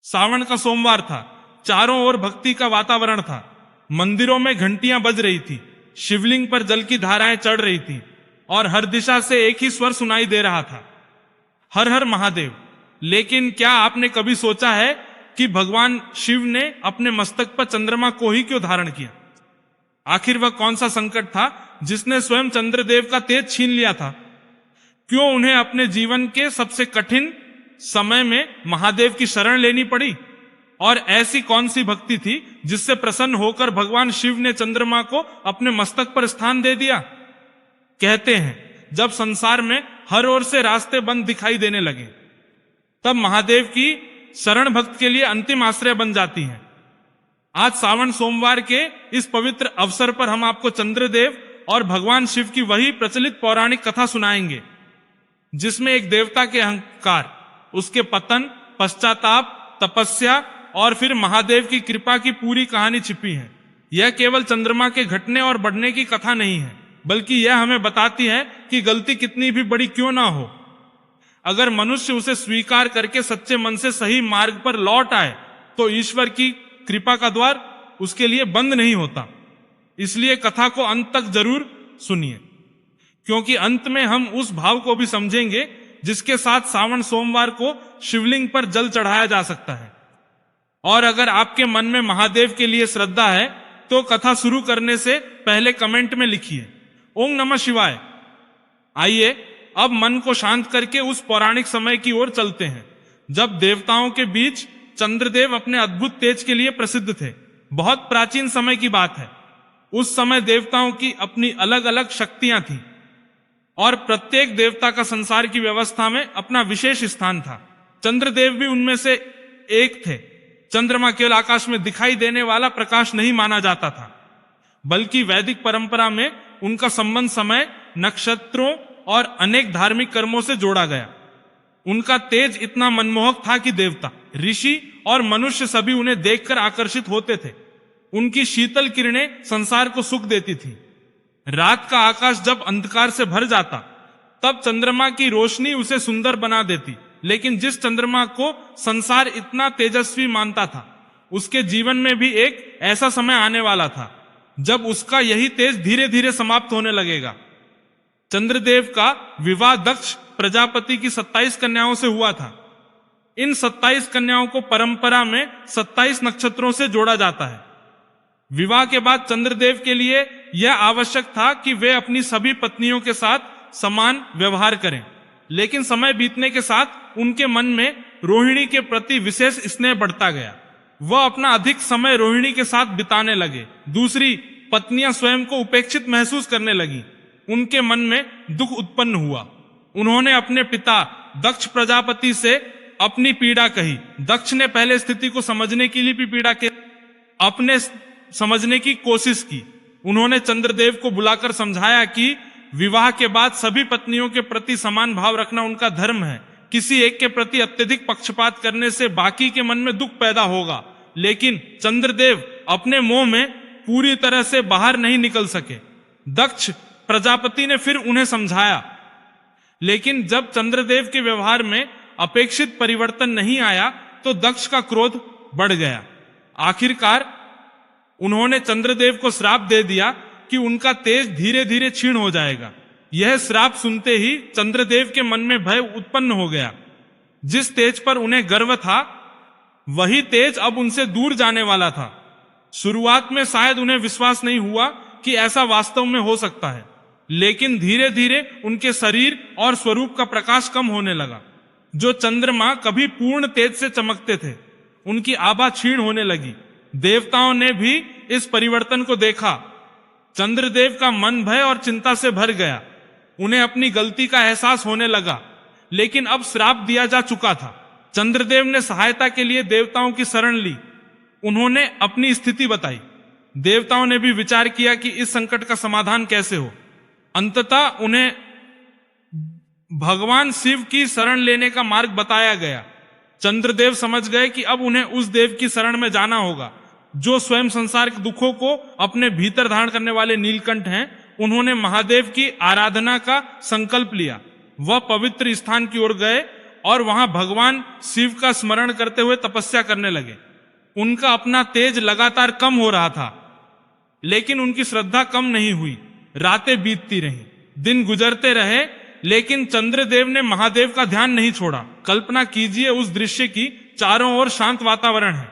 सावन का सोमवार था। चारों ओर भक्ति का वातावरण था। मंदिरों में घंटियां बज रही थी, शिवलिंग पर जल की धाराएं चढ़ रही थी और हर दिशा से एक ही स्वर सुनाई दे रहा था, हर हर महादेव। लेकिन क्या आपने कभी सोचा है कि भगवान शिव ने अपने मस्तक पर चंद्रमा को ही क्यों धारण किया? आखिर वह कौन सा संकट था जिसने स्वयं चंद्रदेव का तेज छीन लिया था? क्यों उन्हें अपने जीवन के सबसे कठिन समय में महादेव की शरण लेनी पड़ी? और ऐसी कौन सी भक्ति थी जिससे प्रसन्न होकर भगवान शिव ने चंद्रमा को अपने मस्तक पर स्थान दे दिया? कहते हैं जब संसार में हर ओर से रास्ते बंद दिखाई देने लगे, तब महादेव की शरण भक्त के लिए अंतिम आश्रय बन जाती है। आज सावन सोमवार के इस पवित्र अवसर पर हम आपको चंद्रदेव और भगवान शिव की वही प्रचलित पौराणिक कथा सुनाएंगे, जिसमें एक देवता के अहंकार, उसके पतन, पश्चाताप, तपस्या और फिर महादेव की कृपा की पूरी कहानी छिपी है। यह केवल चंद्रमा के घटने और बढ़ने की कथा नहीं है, बल्कि यह हमें बताती है कि गलती कितनी भी बड़ी क्यों ना हो, अगर मनुष्य उसे स्वीकार करके सच्चे मन से सही मार्ग पर लौट आए तो ईश्वर की कृपा का द्वार उसके लिए बंद नहीं होता। इसलिए कथा को अंत तक जरूर सुनिए, क्योंकि अंत में हम उस भाव को भी समझेंगे जिसके साथ सावन सोमवार को शिवलिंग पर जल चढ़ाया जा सकता है। और अगर आपके मन में महादेव के लिए श्रद्धा है तो कथा शुरू करने से पहले कमेंट में लिखिए ओम नमः शिवाय। आइए अब मन को शांत करके उस पौराणिक समय की ओर चलते हैं, जब देवताओं के बीच चंद्रदेव अपने अद्भुत तेज के लिए प्रसिद्ध थे। बहुत प्राचीन समय की बात है। उस समय देवताओं की अपनी अलग अलग शक्तियां थीं और प्रत्येक देवता का संसार की व्यवस्था में अपना विशेष स्थान था। चंद्रदेव भी उनमें से एक थे। चंद्रमा केवल आकाश में दिखाई देने वाला प्रकाश नहीं माना जाता था, बल्कि वैदिक परंपरा में उनका संबंध समय, नक्षत्रों और अनेक धार्मिक कर्मों से जोड़ा गया। उनका तेज इतना मनमोहक था कि देवता, ऋषि और मनुष्य सभी उन्हें देखकर आकर्षित होते थे। उनकी शीतल किरणें संसार को सुख देती थी। रात का आकाश जब अंधकार से भर जाता, तब चंद्रमा की रोशनी उसे सुंदर बना देती। लेकिन जिस चंद्रमा को संसार इतना तेजस्वी मानता था, उसके जीवन में भी एक ऐसा समय आने वाला था जब उसका यही तेज धीरे धीरे समाप्त होने लगेगा। चंद्रदेव का विवाह दक्ष प्रजापति की 27 कन्याओं से हुआ था। इन 27 कन्याओं को परंपरा में 27 नक्षत्रों से जोड़ा जाता है। विवाह के बाद चंद्रदेव के लिए यह आवश्यक था कि वे अपनी सभी पत्नियों के साथ समान व्यवहार करें। लेकिन समय बीतने के साथ उनके मन में रोहिणी के प्रति विशेष स्नेह बढ़ता गया। वह अपना अधिक समय रोहिणी के साथ बिताने लगे। दूसरी पत्नियां स्वयं को उपेक्षित महसूस करने लगी। उनके मन में दुख उत्पन्न हुआ। उन्होंने अपने पिता दक्ष प्रजापति से अपनी पीड़ा कही। दक्ष ने पहले स्थिति को समझने के लिए भी पीड़ा के अपने समझने की कोशिश की। उन्होंने चंद्रदेव को बुलाकर समझाया कि विवाह के बाद सभी पत्नियों के प्रति समान भाव रखना उनका धर्म है। किसी एक के प्रति अत्यधिक पक्षपात करने से बाकी के मन में दुख पैदा होगा। लेकिन चंद्रदेव अपने मोह में पूरी तरह से बाहर नहीं निकल सके। दक्ष प्रजापति ने फिर उन्हें समझाया, लेकिन जब चंद्रदेव के व्यवहार में अपेक्षित परिवर्तन नहीं आया तो दक्ष का क्रोध बढ़ गया। आखिरकार उन्होंने चंद्रदेव को श्राप दे दिया कि उनका तेज धीरे धीरे क्षीण हो जाएगा। यह श्राप सुनते ही चंद्रदेव के मन में भय उत्पन्न हो गया। जिस तेज पर उन्हें गर्व था, वही तेज अब उनसे दूर जाने वाला था। शुरुआत में शायद उन्हें विश्वास नहीं हुआ कि ऐसा वास्तव में हो सकता है, लेकिन धीरे धीरे उनके शरीर और स्वरूप का प्रकाश कम होने लगा। जो चंद्रमा कभी पूर्ण तेज से चमकते थे, उनकी आभा क्षीण होने लगी। देवताओं ने भी इस परिवर्तन को देखा। चंद्रदेव का मन भय और चिंता से भर गया। उन्हें अपनी गलती का एहसास होने लगा, लेकिन अब श्राप दिया जा चुका था। चंद्रदेव ने सहायता के लिए देवताओं की शरण ली। उन्होंने अपनी स्थिति बताई। देवताओं ने भी विचार किया कि इस संकट का समाधान कैसे हो। अंततः उन्हें भगवान शिव की शरण लेने का मार्ग बताया गया। चंद्रदेव समझ गए कि अब उन्हें उस देव की शरण में जाना होगा जो स्वयं संसार के दुखों को अपने भीतर धारण करने वाले नीलकंठ हैं। उन्होंने महादेव की आराधना का संकल्प लिया। वह पवित्र स्थान की ओर गए और वहां भगवान शिव का स्मरण करते हुए तपस्या करने लगे। उनका अपना तेज लगातार कम हो रहा था, लेकिन उनकी श्रद्धा कम नहीं हुई। रातें बीतती रहीं, दिन गुजरते रहे, लेकिन चंद्रदेव ने महादेव का ध्यान नहीं छोड़ा। कल्पना कीजिए उस दृश्य की, चारों ओर शांत वातावरण है,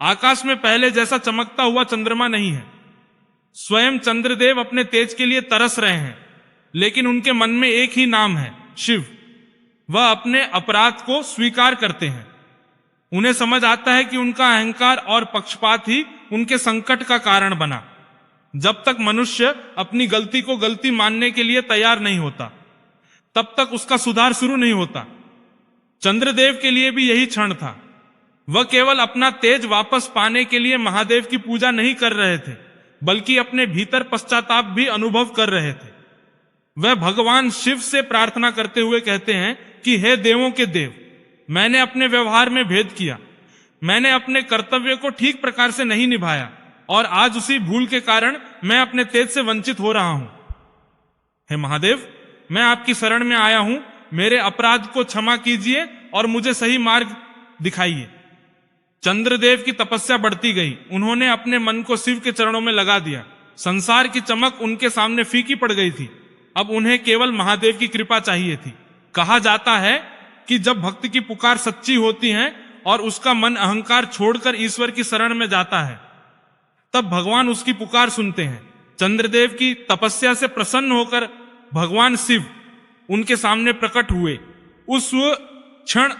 आकाश में पहले जैसा चमकता हुआ चंद्रमा नहीं है। स्वयं चंद्रदेव अपने तेज के लिए तरस रहे हैं, लेकिन उनके मन में एक ही नाम है, शिव। वह अपने अपराध को स्वीकार करते हैं। उन्हें समझ आता है कि उनका अहंकार और पक्षपात ही उनके संकट का कारण बना। जब तक मनुष्य अपनी गलती को गलती मानने के लिए तैयार नहीं होता, तब तक उसका सुधार शुरू नहीं होता। चंद्रदेव के लिए भी यही क्षण था। वह केवल अपना तेज वापस पाने के लिए महादेव की पूजा नहीं कर रहे थे, बल्कि अपने भीतर पश्चाताप भी अनुभव कर रहे थे। वह भगवान शिव से प्रार्थना करते हुए कहते हैं कि हे देवों के देव, मैंने अपने व्यवहार में भेद किया, मैंने अपने कर्तव्य को ठीक प्रकार से नहीं निभाया, और आज उसी भूल के कारण मैं अपने तेज से वंचित हो रहा हूं। हे महादेव, मैं आपकी शरण में आया हूं, मेरे अपराध को क्षमा कीजिए और मुझे सही मार्ग दिखाइए। चंद्रदेव की तपस्या बढ़ती गई। उन्होंने अपने मन को शिव के चरणों में लगा दिया। संसार की चमक उनके सामने फीकी पड़ गई थी। अब उन्हें केवल महादेव की कृपा चाहिए थी। कहा जाता है कि जब भक्त की पुकार सच्ची होती है और उसका मन अहंकार छोड़कर ईश्वर की शरण में जाता है, तब भगवान उसकी पुकार सुनते हैं। चंद्रदेव की तपस्या से प्रसन्न होकर भगवान शिव उनके सामने प्रकट हुए। उस क्षण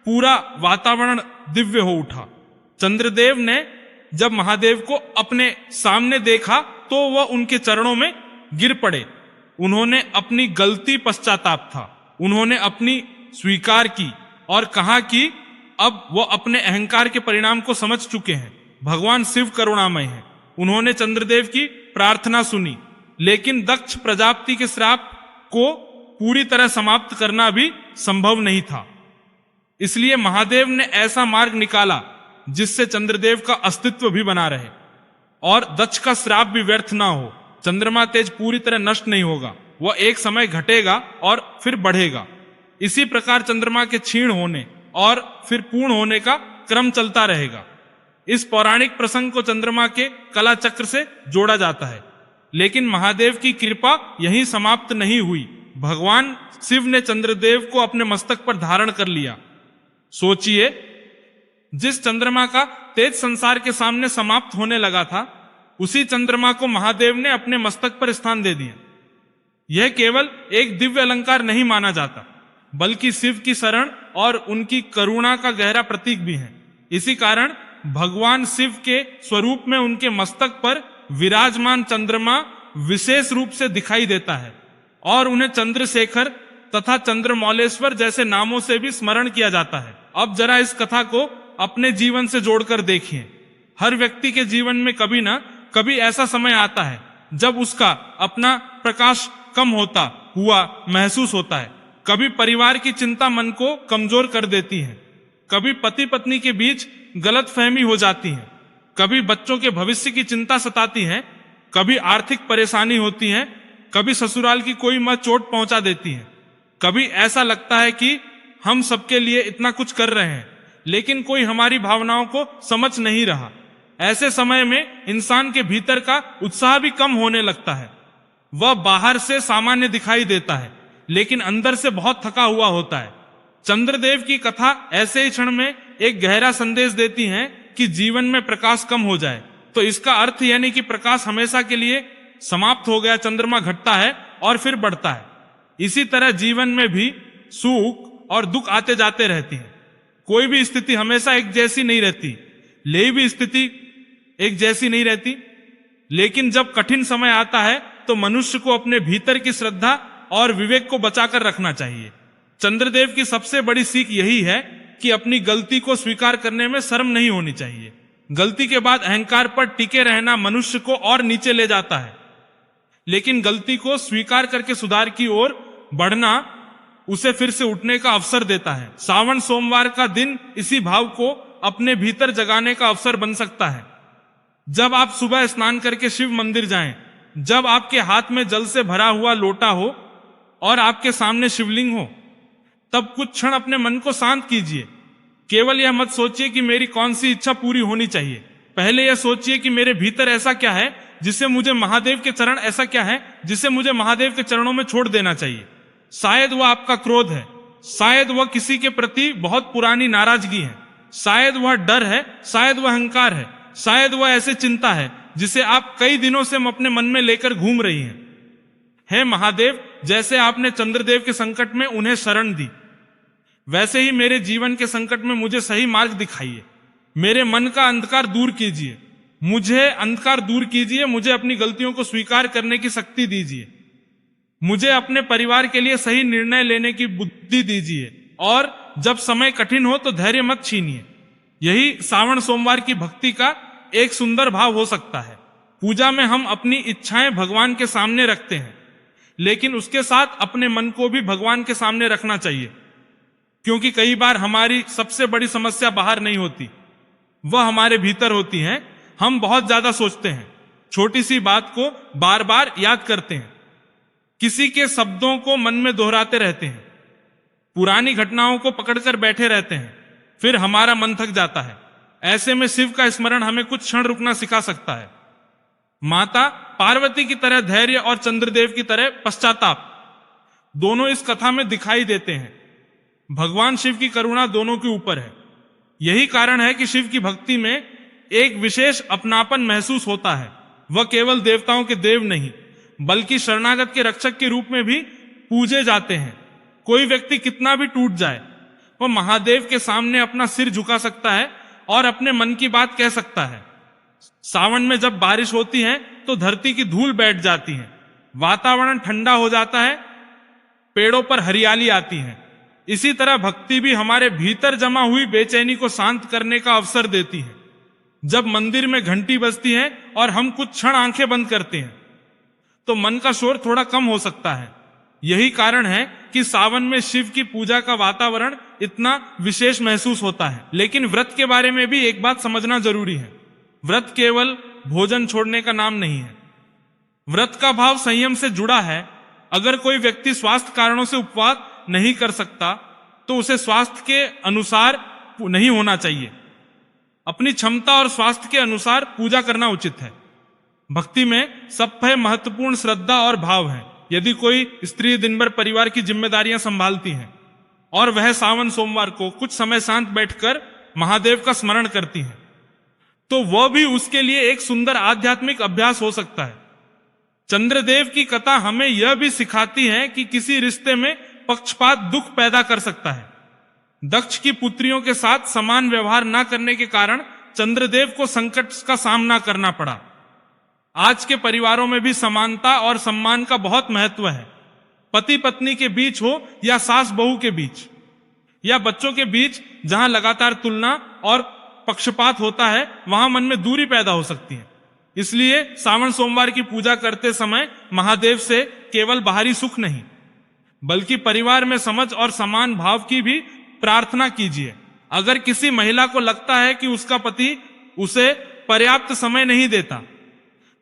पूरा वातावरण दिव्य हो उठा। चंद्रदेव ने जब महादेव को अपने सामने देखा तो वह उनके चरणों में गिर पड़े। उन्होंने अपनी गलती पश्चाताप था, उन्होंने अपनी स्वीकार की और कहा कि अब वह अपने अहंकार के परिणाम को समझ चुके हैं। भगवान शिव करुणामय हैं। उन्होंने चंद्रदेव की प्रार्थना सुनी, लेकिन दक्ष प्रजापति के श्राप को पूरी तरह समाप्त करना भी संभव नहीं था। इसलिए महादेव ने ऐसा मार्ग निकाला जिससे चंद्रदेव का अस्तित्व भी बना रहे और दक्ष का श्राप भी व्यर्थ ना हो। चंद्रमा तेज पूरी तरह नष्ट नहीं होगा, वह एक समय घटेगा और फिर बढ़ेगा। इसी प्रकार चंद्रमा के क्षीण होने और फिर पूर्ण होने का क्रम चलता रहेगा। इस पौराणिक प्रसंग को चंद्रमा के कला चक्र से जोड़ा जाता है। लेकिन महादेव की कृपा यहीं समाप्त नहीं हुई। भगवान शिव ने चंद्रदेव को अपने मस्तक पर धारण कर लिया। सोचिए, जिस चंद्रमा का तेज संसार के सामने समाप्त होने लगा था, उसी चंद्रमा को महादेव ने अपने मस्तक पर स्थान दे दिया। यह केवल एक दिव्य अलंकार नहीं माना जाता, बल्कि शिव की शरण और उनकी करुणा का गहरा प्रतीक भी है। इसी कारण भगवान शिव के स्वरूप में उनके मस्तक पर विराजमान चंद्रमा विशेष रूप से दिखाई देता है और उन्हें चंद्रशेखर तथा चंद्रमौलेश्वर जैसे नामों से भी स्मरण किया जाता है। अब जरा इस कथा को अपने जीवन से जोड़कर देखिए। हर व्यक्ति के जीवन में कभी ना कभी ऐसा समय आता है जब उसका अपना प्रकाश कम होता हुआ महसूस होता है। कभी परिवार की चिंता मन को कमजोर कर देती है, कभी पति पत्नी के बीच गलतफहमी हो जाती है, कभी बच्चों के भविष्य की चिंता सताती है, कभी आर्थिक परेशानी होती है, कभी ससुराल की कोई मत चोट पहुंचा देती है। कभी ऐसा लगता है कि हम सबके लिए इतना कुछ कर रहे हैं, लेकिन कोई हमारी भावनाओं को समझ नहीं रहा। ऐसे समय में इंसान के भीतर का उत्साह भी कम होने लगता है। वह बाहर से सामान्य दिखाई देता है, लेकिन अंदर से बहुत थका हुआ होता है। चंद्रदेव की कथा ऐसे ही क्षण में एक गहरा संदेश देती है कि जीवन में प्रकाश कम हो जाए तो इसका अर्थ यानी कि प्रकाश हमेशा के लिए समाप्त हो गया। चंद्रमा घटता है और फिर बढ़ता है। इसी तरह जीवन में भी सुख और दुख आते जाते रहती हैं। कोई भी स्थिति हमेशा एक जैसी नहीं रहती, ले भी स्थिति एक जैसी नहीं रहती। लेकिन जब कठिन समय आता है तो मनुष्य को अपने भीतर की श्रद्धा और विवेक को बचाकर रखना चाहिए। चंद्रदेव की सबसे बड़ी सीख यही है कि अपनी गलती को स्वीकार करने में शर्म नहीं होनी चाहिए। गलती के बाद अहंकार पर टिके रहना मनुष्य को और नीचे ले जाता है, लेकिन गलती को स्वीकार करके सुधार की ओर बढ़ना उसे फिर से उठने का अवसर देता है। सावन सोमवार का दिन इसी भाव को अपने भीतर जगाने का अवसर बन सकता है। जब आप सुबह स्नान करके शिव मंदिर जाएं, जब आपके हाथ में जल से भरा हुआ लोटा हो और आपके सामने शिवलिंग हो, तब कुछ क्षण अपने मन को शांत कीजिए। केवल यह मत सोचिए कि मेरी कौन सी इच्छा पूरी होनी चाहिए। पहले यह सोचिए कि मेरे भीतर ऐसा क्या है जिसे मुझे महादेव के चरण, ऐसा क्या है जिसे मुझे महादेव के चरणों में छोड़ देना चाहिए। शायद वह आपका क्रोध है, शायद वह किसी के प्रति बहुत पुरानी नाराजगी है, शायद वह डर है, शायद वह अहंकार है, शायद वह ऐसे चिंता है जिसे आप कई दिनों से अपने मन में लेकर घूम रही हैं। हे महादेव, जैसे आपने चंद्रदेव के संकट में उन्हें शरण दी, वैसे ही मेरे जीवन के संकट में मुझे सही मार्ग दिखाइए। मेरे मन का अंधकार दूर कीजिए, मुझे अंधकार दूर कीजिए, मुझे अपनी गलतियों को स्वीकार करने की शक्ति दीजिए, मुझे अपने परिवार के लिए सही निर्णय लेने की बुद्धि दीजिए, और जब समय कठिन हो तो धैर्य मत छीनिए। यही श्रावण सोमवार की भक्ति का एक सुंदर भाव हो सकता है। पूजा में हम अपनी इच्छाएं भगवान के सामने रखते हैं, लेकिन उसके साथ अपने मन को भी भगवान के सामने रखना चाहिए, क्योंकि कई बार हमारी सबसे बड़ी समस्या बाहर नहीं होती, वह हमारे भीतर होती है। हम बहुत ज्यादा सोचते हैं, छोटी सी बात को बार बार याद करते हैं, किसी के शब्दों को मन में दोहराते रहते हैं, पुरानी घटनाओं को पकड़कर बैठे रहते हैं, फिर हमारा मन थक जाता है। ऐसे में शिव का स्मरण हमें कुछ क्षण रुकना सिखा सकता है। माता पार्वती की तरह धैर्य और चंद्रदेव की तरह पश्चाताप दोनों इस कथा में दिखाई देते हैं। भगवान शिव की करुणा दोनों के ऊपर है। यही कारण है कि शिव की भक्ति में एक विशेष अपनापन महसूस होता है। वह केवल देवताओं के देव नहीं, बल्कि शरणागत के रक्षक के रूप में भी पूजे जाते हैं। कोई व्यक्ति कितना भी टूट जाए, वह महादेव के सामने अपना सिर झुका सकता है और अपने मन की बात कह सकता है। सावन में जब बारिश होती है तो धरती की धूल बैठ जाती है, वातावरण ठंडा हो जाता है, पेड़ों पर हरियाली आती है। इसी तरह भक्ति भी हमारे भीतर जमा हुई बेचैनी को शांत करने का अवसर देती है। जब मंदिर में घंटी बजती है और हम कुछ क्षण आंखें बंद करते हैं, तो मन का शोर थोड़ा कम हो सकता है। यही कारण है कि सावन में शिव की पूजा का वातावरण इतना विशेष महसूस होता है। लेकिन व्रत के बारे में भी एक बात समझना जरूरी है। व्रत केवल भोजन छोड़ने का नाम नहीं है। व्रत का भाव संयम से जुड़ा है। अगर कोई व्यक्ति स्वास्थ्य कारणों से उपवास नहीं कर सकता, तो उसे स्वास्थ्य के अनुसार नहीं होना चाहिए। अपनी क्षमता और स्वास्थ्य के अनुसार पूजा करना उचित है। भक्ति में सबसे महत्वपूर्ण श्रद्धा और भाव है। यदि कोई स्त्री दिन भर परिवार की जिम्मेदारियां संभालती हैं और वह सावन सोमवार को कुछ समय शांत बैठकर महादेव का स्मरण करती है, तो वह भी उसके लिए एक सुंदर आध्यात्मिक अभ्यास हो सकता है। चंद्रदेव की कथा हमें यह भी सिखाती है कि किसी रिश्ते में पक्षपात दुख पैदा कर सकता है। दक्ष की पुत्रियों के साथ समान व्यवहार न करने के कारण चंद्रदेव को संकट का सामना करना पड़ा। आज के परिवारों में भी समानता और सम्मान का बहुत महत्व है। पति पत्नी के बीच हो या सास बहू के बीच या बच्चों के बीच, जहां लगातार तुलना और पक्षपात होता है, वहां मन में दूरी पैदा हो सकती है। इसलिए सावन सोमवार की पूजा करते समय महादेव से केवल बाहरी सुख नहीं, बल्कि परिवार में समझ और समान भाव की भी प्रार्थना कीजिए। अगर किसी महिला को लगता है कि उसका पति उसे पर्याप्त समय नहीं देता,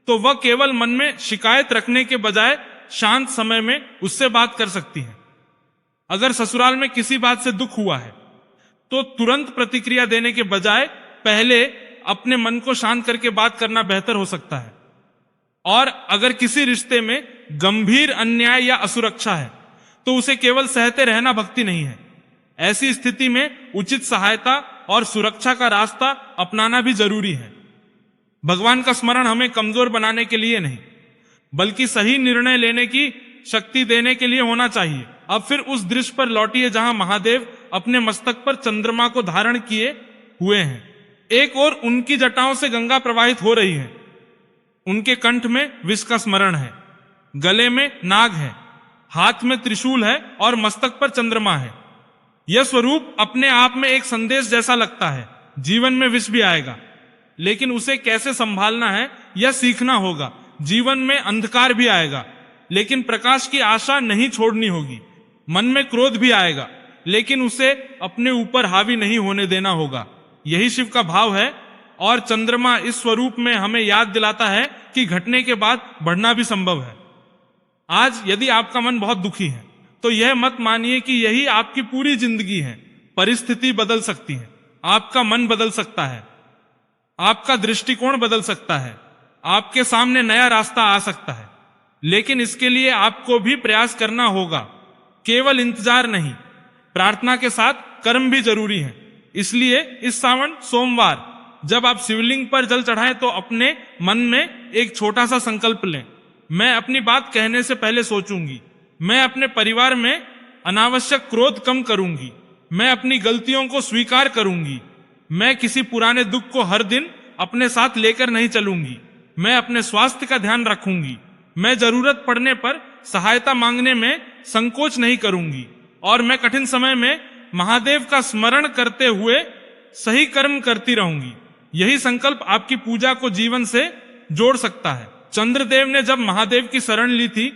तो वह केवल मन में शिकायत रखने के बजाय शांत समय में उससे बात कर सकती है। अगर ससुराल में किसी बात से दुख हुआ है, तो तुरंत प्रतिक्रिया देने के बजाय पहले अपने मन को शांत करके बात करना बेहतर हो सकता है। और अगर किसी रिश्ते में गंभीर अन्याय या असुरक्षा है, तो उसे केवल सहते रहना भक्ति नहीं है। ऐसी स्थिति में उचित सहायता और सुरक्षा का रास्ता अपनाना भी जरूरी है। भगवान का स्मरण हमें कमजोर बनाने के लिए नहीं, बल्कि सही निर्णय लेने की शक्ति देने के लिए होना चाहिए। अब फिर उस दृश्य पर लौटिए जहां महादेव अपने मस्तक पर चंद्रमा को धारण किए हुए हैं। एक ओर उनकी जटाओं से गंगा प्रवाहित हो रही है, उनके कंठ में विष का स्मरण है, गले में नाग है, हाथ में त्रिशूल है और मस्तक पर चंद्रमा है। यह स्वरूप अपने आप में एक संदेश जैसा लगता है। जीवन में विष भी आएगा, लेकिन उसे कैसे संभालना है यह सीखना होगा। जीवन में अंधकार भी आएगा, लेकिन प्रकाश की आशा नहीं छोड़नी होगी। मन में क्रोध भी आएगा, लेकिन उसे अपने ऊपर हावी नहीं होने देना होगा। यही शिव का भाव है। और चंद्रमा इस स्वरूप में हमें याद दिलाता है कि घटने के बाद बढ़ना भी संभव है। आज यदि आपका मन बहुत दुखी है, तो यह मत मानिए कि यही आपकी पूरी जिंदगी है। परिस्थिति बदल सकती है, आपका मन बदल सकता है, आपका दृष्टिकोण बदल सकता है, आपके सामने नया रास्ता आ सकता है, लेकिन इसके लिए आपको भी प्रयास करना होगा। केवल इंतजार नहीं, प्रार्थना के साथ कर्म भी जरूरी है। इसलिए इस सावन सोमवार जब आप शिवलिंग पर जल चढ़ाएं तो अपने मन में एक छोटा सा संकल्प लें। मैं अपनी बात कहने से पहले सोचूंगी, मैं अपने परिवार में अनावश्यक क्रोध कम करूंगी, मैं अपनी गलतियों को स्वीकार करूंगी, मैं किसी पुराने दुख को हर दिन अपने साथ लेकर नहीं चलूंगी, मैं अपने स्वास्थ्य का ध्यान रखूंगी, मैं जरूरत पड़ने पर सहायता मांगने में संकोच नहीं करूंगी, और मैं कठिन समय में महादेव का स्मरण करते हुए सही कर्म करती रहूंगी। यही संकल्प आपकी पूजा को जीवन से जोड़ सकता है। चंद्रदेव ने जब महादेव की शरण ली थी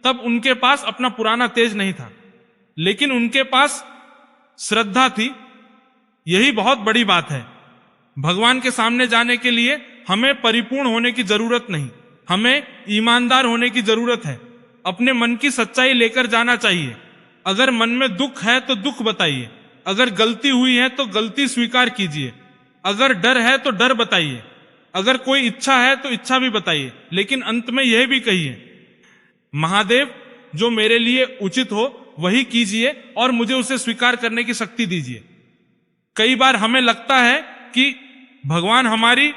तब उनके पास अपना पुराना तेज नहीं था, लेकिन उनके पास श्रद्धा थी। यही बहुत बड़ी बात है। भगवान के सामने जाने के लिए हमें परिपूर्ण होने की जरूरत नहीं, हमें ईमानदार होने की जरूरत है। अपने मन की सच्चाई लेकर जाना चाहिए। अगर मन में दुख है तो दुख बताइए, अगर गलती हुई है तो गलती स्वीकार कीजिए, अगर डर है तो डर बताइए, अगर कोई इच्छा है तो इच्छा भी बताइए, लेकिन अंत में यह भी कहिए, महादेव जो मेरे लिए उचित हो वही कीजिए और मुझे उसे स्वीकार करने की शक्ति दीजिए। कई बार हमें लगता है कि भगवान हमारी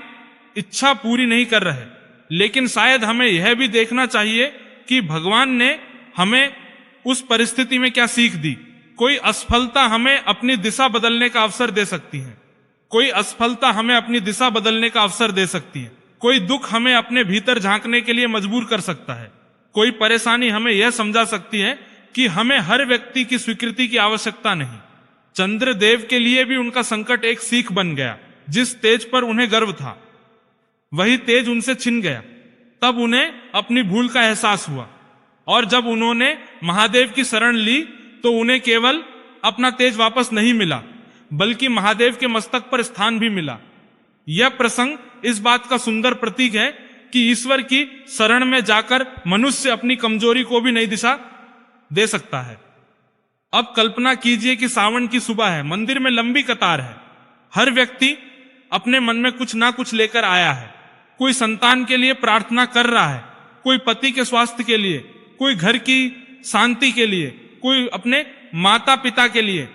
इच्छा पूरी नहीं कर रहे, लेकिन शायद हमें यह भी देखना चाहिए कि भगवान ने हमें उस परिस्थिति में क्या सीख दी। कोई असफलता हमें अपनी दिशा बदलने का अवसर दे सकती है, कोई असफलता हमें अपनी दिशा बदलने का अवसर दे सकती है, कोई दुख हमें अपने भीतर झांकने के लिए मजबूर कर सकता है, कोई परेशानी हमें यह समझा सकती है कि हमें हर व्यक्ति की स्वीकृति की आवश्यकता नहीं। चंद्रदेव के लिए भी उनका संकट एक सीख बन गया। जिस तेज पर उन्हें गर्व था वही तेज उनसे छिन गया। तब उन्हें अपनी भूल का एहसास हुआ, और जब उन्होंने महादेव की शरण ली तो उन्हें केवल अपना तेज वापस नहीं मिला, बल्कि महादेव के मस्तक पर स्थान भी मिला। यह प्रसंग इस बात का सुंदर प्रतीक है कि ईश्वर की शरण में जाकर मनुष्य अपनी कमजोरी को भी नई दिशा दे सकता है। अब कल्पना कीजिए कि सावन की सुबह है, मंदिर में लंबी कतार है, हर व्यक्ति अपने मन में कुछ ना कुछ लेकर आया है। कोई संतान के लिए प्रार्थना कर रहा है, कोई पति के स्वास्थ्य के लिए, कोई घर की शांति के लिए, कोई अपने माता पिता के लिए,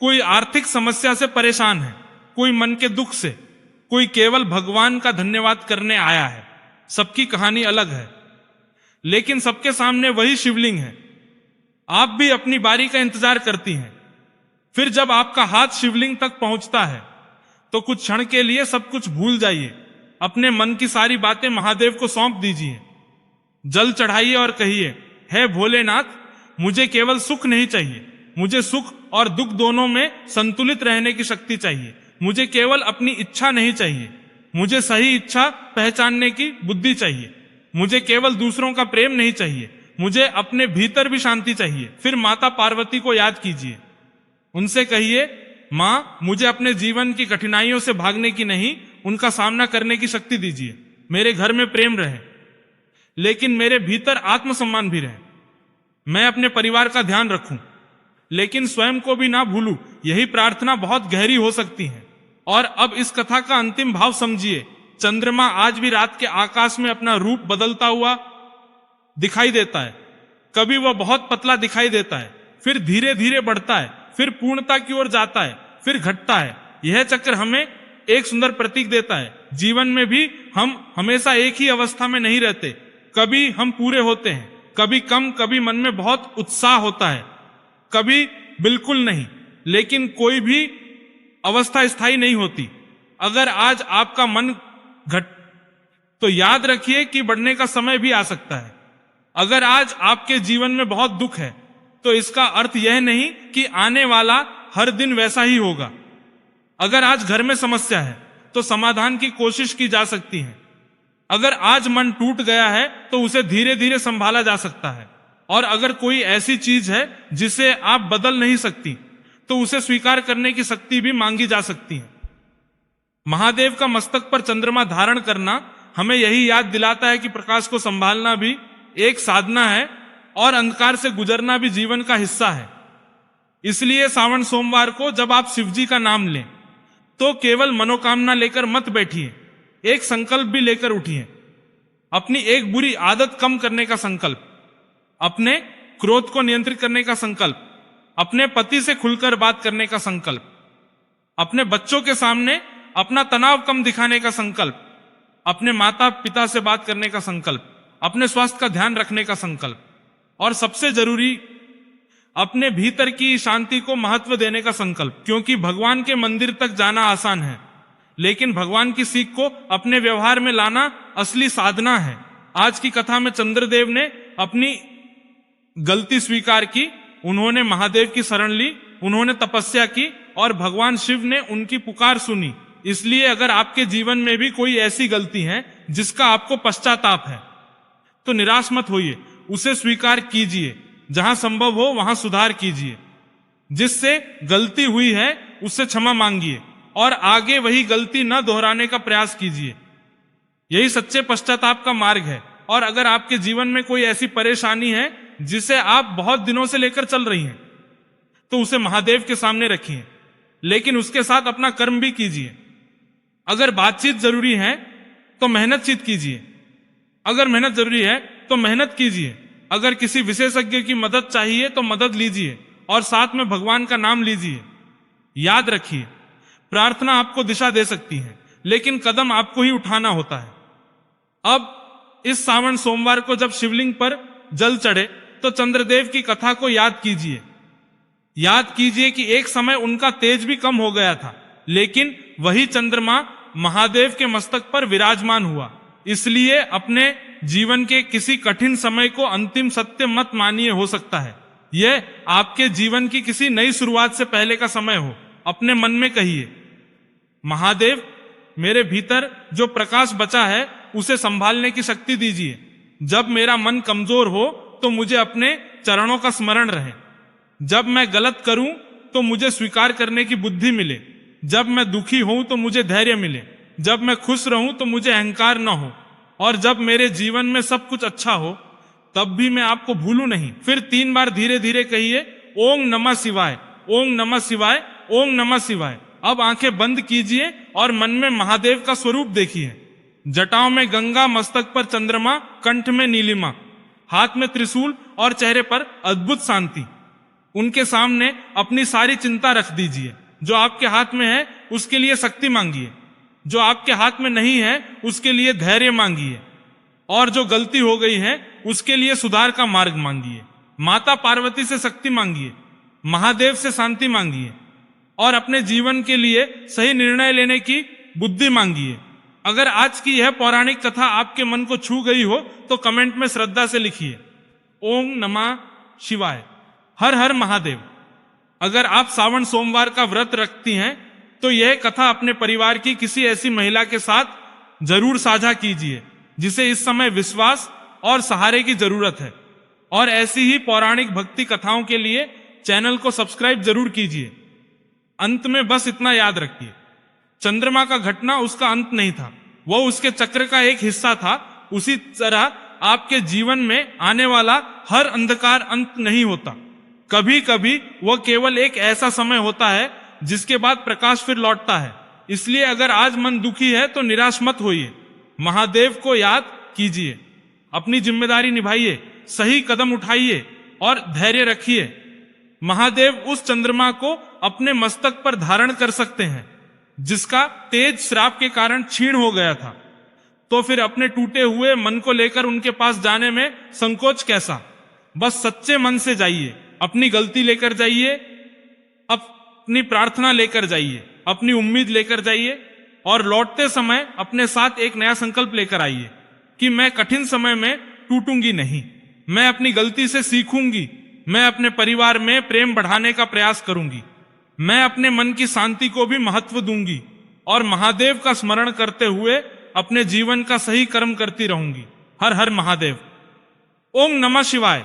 कोई आर्थिक समस्या से परेशान है, कोई मन के दुख से, कोई केवल भगवान का धन्यवाद करने आया है। सबकी कहानी अलग है, लेकिन सबके सामने वही शिवलिंग है। आप भी अपनी बारी का इंतजार करती हैं। फिर जब आपका हाथ शिवलिंग तक पहुंचता है तो कुछ क्षण के लिए सब कुछ भूल जाइए, अपने मन की सारी बातें महादेव को सौंप दीजिए। जल चढ़ाइए और कहिए, हे भोलेनाथ, मुझे केवल सुख नहीं चाहिए, मुझे सुख और दुख दोनों में संतुलित रहने की शक्ति चाहिए। मुझे केवल अपनी इच्छा नहीं चाहिए, मुझे सही इच्छा पहचानने की बुद्धि चाहिए। मुझे केवल दूसरों का प्रेम नहीं चाहिए, मुझे अपने भीतर भी शांति चाहिए। फिर माता पार्वती को याद कीजिए, उनसे कहिए, माँ, मुझे अपने जीवन की कठिनाइयों से भागने की नहीं, उनका सामना करने की शक्ति दीजिए। मेरे घर में प्रेम रहे, लेकिन मेरे भीतर आत्मसम्मान भी रहे। मैं अपने परिवार का ध्यान रखूं, लेकिन स्वयं को भी ना भूलूं। यही प्रार्थना बहुत गहरी हो सकती है। और अब इस कथा का अंतिम भाव समझिए। चंद्रमा आज भी रात के आकाश में अपना रूप बदलता हुआ दिखाई देता है। कभी वह बहुत पतला दिखाई देता है, फिर धीरे धीरे बढ़ता है, फिर पूर्णता की ओर जाता है, फिर घटता है। यह चक्र हमें एक सुंदर प्रतीक देता है। जीवन में भी हम हमेशा एक ही अवस्था में नहीं रहते। कभी हम पूरे होते हैं, कभी कम, कभी मन में बहुत उत्साह होता है, कभी बिल्कुल नहीं। लेकिन कोई भी अवस्था स्थायी नहीं होती। अगर आज आपका मन घट तो याद रखिए कि बढ़ने का समय भी आ सकता है। अगर आज आपके जीवन में बहुत दुख है तो इसका अर्थ यह नहीं कि आने वाला हर दिन वैसा ही होगा। अगर आज घर में समस्या है तो समाधान की कोशिश की जा सकती है। अगर आज मन टूट गया है तो उसे धीरे धीरे संभाला जा सकता है। और अगर कोई ऐसी चीज है जिसे आप बदल नहीं सकती तो उसे स्वीकार करने की शक्ति भी मांगी जा सकती है। महादेव का मस्तक पर चंद्रमा धारण करना हमें यही याद दिलाता है कि प्रकाश को संभालना भी एक साधना है और अंधकार से गुजरना भी जीवन का हिस्सा है। इसलिए सावन सोमवार को जब आप शिव जी का नाम लें तो केवल मनोकामना लेकर मत बैठिए, एक संकल्प भी लेकर उठिए। अपनी एक बुरी आदत कम करने का संकल्प, अपने क्रोध को नियंत्रित करने का संकल्प, अपने पति से खुलकर बात करने का संकल्प, अपने बच्चों के सामने अपना तनाव कम दिखाने का संकल्प, अपने माता पिता से बात करने का संकल्प, अपने स्वास्थ्य का ध्यान रखने का संकल्प, और सबसे जरूरी अपने भीतर की शांति को महत्व देने का संकल्प। क्योंकि भगवान के मंदिर तक जाना आसान है, लेकिन भगवान की सीख को अपने व्यवहार में लाना असली साधना है। आज की कथा में चंद्रदेव ने अपनी गलती स्वीकार की, उन्होंने महादेव की शरण ली, उन्होंने तपस्या की और भगवान शिव ने उनकी पुकार सुनी। इसलिए अगर आपके जीवन में भी कोई ऐसी गलती है जिसका आपको पश्चाताप है तो निराश मत होइए, उसे स्वीकार कीजिए, जहां संभव हो वहां सुधार कीजिए। जिससे गलती हुई है उससे क्षमा मांगिए और आगे वही गलती न दोहराने का प्रयास कीजिए। यही सच्चे पश्चाताप का मार्ग है। और अगर आपके जीवन में कोई ऐसी परेशानी है जिसे आप बहुत दिनों से लेकर चल रही हैं तो उसे महादेव के सामने रखिए, लेकिन उसके साथ अपना कर्म भी कीजिए। अगर बातचीत जरूरी है तो मेहनत कीजिए, अगर मेहनत जरूरी है तो मेहनत कीजिए। अगर किसी विशेषज्ञ की मदद चाहिए तो मदद लीजिए और साथ में भगवान का नाम लीजिए। याद रखिए, प्रार्थना आपको दिशा दे सकती है, लेकिन कदम आपको ही उठाना होता है। अब इस सावन सोमवार को जब शिवलिंग पर जल चढ़े तो चंद्रदेव की कथा को याद कीजिए। याद कीजिए कि एक समय उनका तेज भी कम हो गया था, लेकिन वही चंद्रमा महादेव के मस्तक पर विराजमान हुआ। इसलिए अपने जीवन के किसी कठिन समय को अंतिम सत्य मत मानिए। हो सकता है यह आपके जीवन की किसी नई शुरुआत से पहले का समय हो। अपने मन में कहिए, महादेव मेरे भीतर जो प्रकाश बचा है उसे संभालने की शक्ति दीजिए। जब मेरा मन कमजोर हो तो मुझे अपने चरणों का स्मरण रहे। जब मैं गलत करूं तो मुझे स्वीकार करने की बुद्धि मिले। जब मैं दुखी हूं तो मुझे धैर्य मिले। जब मैं खुश रहूं तो मुझे अहंकार न हो। और जब मेरे जीवन में सब कुछ अच्छा हो तब भी मैं आपको भूलूं नहीं। फिर 3 बार धीरे धीरे कहिए, ओम नमः शिवाय, ओम नमः शिवाय, ओम नमः शिवाय। अब आंखें बंद कीजिए और मन में महादेव का स्वरूप देखिए। जटाओं में गंगा, मस्तक पर चंद्रमा, कंठ में नीलिमा, हाथ में त्रिशूल और चेहरे पर अद्भुत शांति। उनके सामने अपनी सारी चिंता रख दीजिए। जो आपके हाथ में है उसके लिए शक्ति मांगिए, जो आपके हाथ में नहीं है उसके लिए धैर्य मांगिए, और जो गलती हो गई है उसके लिए सुधार का मार्ग मांगिए। माता पार्वती से शक्ति मांगिए, महादेव से शांति मांगिए और अपने जीवन के लिए सही निर्णय लेने की बुद्धि मांगिए। अगर आज की यह पौराणिक कथा आपके मन को छू गई हो तो कमेंट में श्रद्धा से लिखिए, ओम नमः शिवाय, हर हर महादेव। अगर आप सावन सोमवार का व्रत रखती हैं तो यह कथा अपने परिवार की किसी ऐसी महिला के साथ जरूर साझा कीजिए जिसे इस समय विश्वास और सहारे की जरूरत है। और ऐसी ही पौराणिक भक्ति कथाओं के लिए चैनल को सब्सक्राइब जरूर कीजिए। अंत में बस इतना याद रखिए, चंद्रमा का घटना उसका अंत नहीं था, वह उसके चक्र का एक हिस्सा था। उसी तरह आपके जीवन में आने वाला हर अंधकार अंत नहीं होता। कभी कभी वह केवल एक ऐसा समय होता है जिसके बाद प्रकाश फिर लौटता है। इसलिए अगर आज मन दुखी है तो निराश मत होइए, महादेव को याद कीजिए, अपनी जिम्मेदारी निभाइए, सही कदम उठाइए और धैर्य रखिए। महादेव उस चंद्रमा को अपने मस्तक पर धारण कर सकते हैं जिसका तेज श्राप के कारण क्षीण हो गया था। तो फिर अपने टूटे हुए मन को लेकर उनके पास जाने में संकोच कैसा। बस सच्चे मन से जाइए, अपनी गलती लेकर जाइए, अपनी प्रार्थना लेकर जाइए, अपनी उम्मीद लेकर जाइए और लौटते समय अपने साथ एक नया संकल्प लेकर आइए कि मैं कठिन समय में टूटूंगी नहीं, मैं अपनी गलती से सीखूंगी, मैं अपने परिवार में प्रेम बढ़ाने का प्रयास करूंगी, मैं अपने मन की शांति को भी महत्व दूंगी और महादेव का स्मरण करते हुए अपने जीवन का सही कर्म करती रहूंगी। हर हर महादेव। ओम नमः शिवाय।